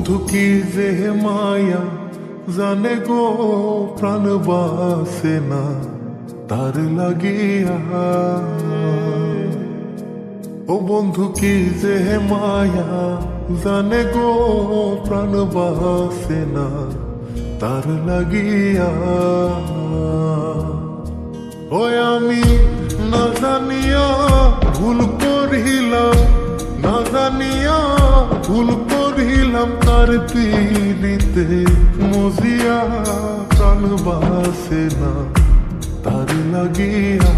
বন্ধু কি যে মায়া জানে গো প্রাণ বাসে না তার লাগিয়া। ও বন্ধু কি যে মায়া জানে গো প্রাণ বাসে না তার লাগিয়া। ওই আমি না জানিয়া ভুল করিলাম, না জানিয়া ভুল করিলাম তার পিড়িতে মজিয়া। প্রাণ বাসে না তার লাগিয়া।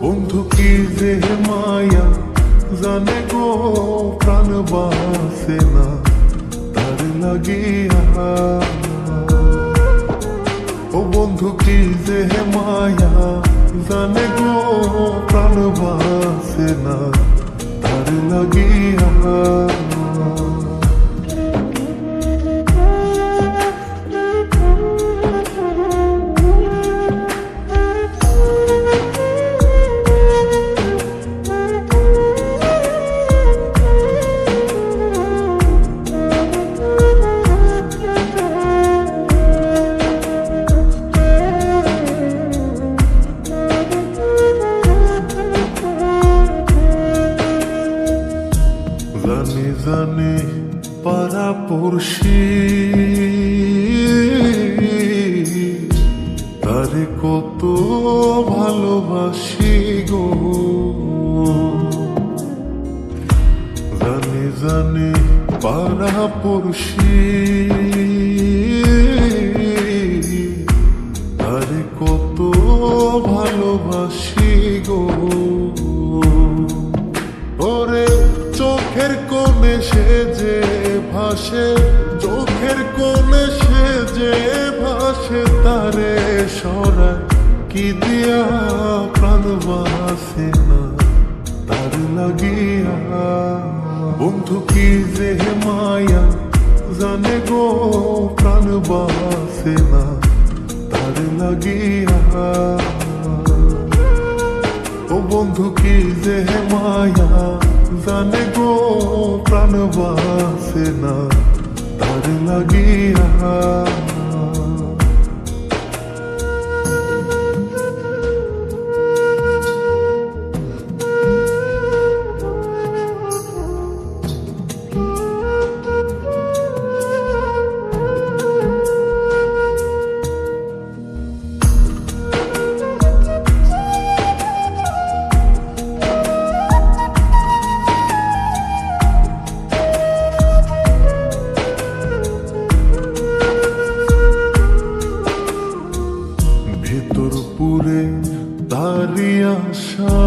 বন্ধু কি যে মায়া জানে গো প্রাণ বাসে না তার লাগিয়া। ও বন্ধু কি যে মায়া জানে গো প্রাণ বাসে না তার লাগিয়া। জানি জানি পাড়া পড়শি তারে কত ভালোবাসি গো। জানি জানি পাড়া পড়শি তারে কত ভালোবাসি গো। ওরে চোখের কোণে সে যে ভাসে, চোখের কোণে সে যে ভাসে তারে সরায় কি দিয়া প্রাণ বাসে না তার লাগিয়া। বন্ধু কি যে মায়া জানে গো প্রাণ বাসে না তার লাগিয়া। ও বন্ধু কি যে মায়া জানে গো প্রাণ বাসে না তার লাগিয়া। ভেতরপুরে তারি আশা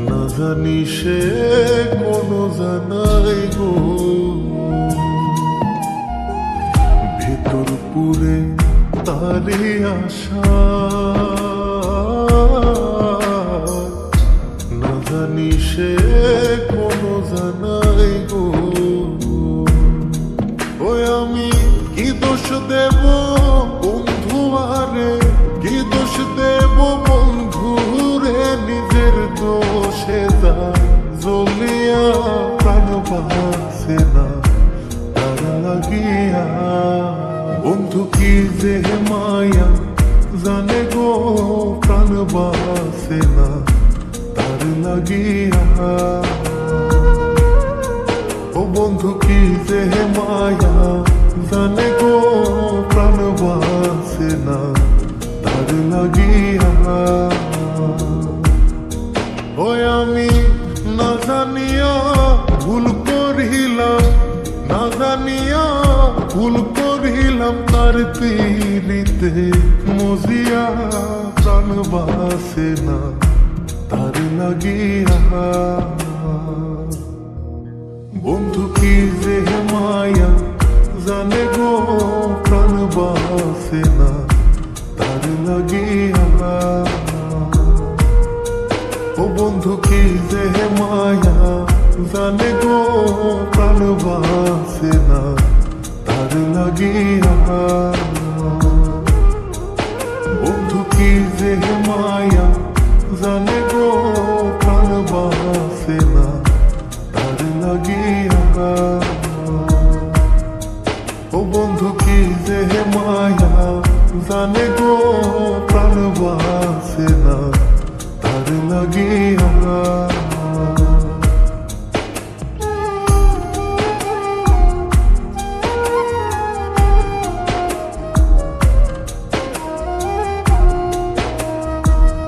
না জানি সে কোনো জানাই গো। ভেতরপুরে তারি আশা না জানি সে কোনো জানাই গো। ওই আমি কি দোষ দেব বন্ধু আরে, কি দোষ দেব বন্ধু রে, নিজের দোষে যায় জ্বলিয়া প্রাণ বাসে না তার লাগিয়া। বন্ধু কি যে মায়া জানে গো প্রাণ বাসে না তার লাগিয়া। ও বন্ধু কি যে মায়া জানে গো প্রাণ বাসে না তার লাগিয়া। ওই আমি না জানিয়া ভুল করিলাম, না জানিয়া ভুল করিলাম তার পিড়িতে মজিয়া। প্রাণ বাসে না তার লাগিয়া। বন্ধু কি যে মায়া জানে গো প্রাণ বাসে না তার লাগিয়া। ও বন্ধু কি যে মায়া জানে গো প্রাণ বাসে না তার লাগিয়া। বন্ধু কি যে মায়া জানে গো প্রাণ আগে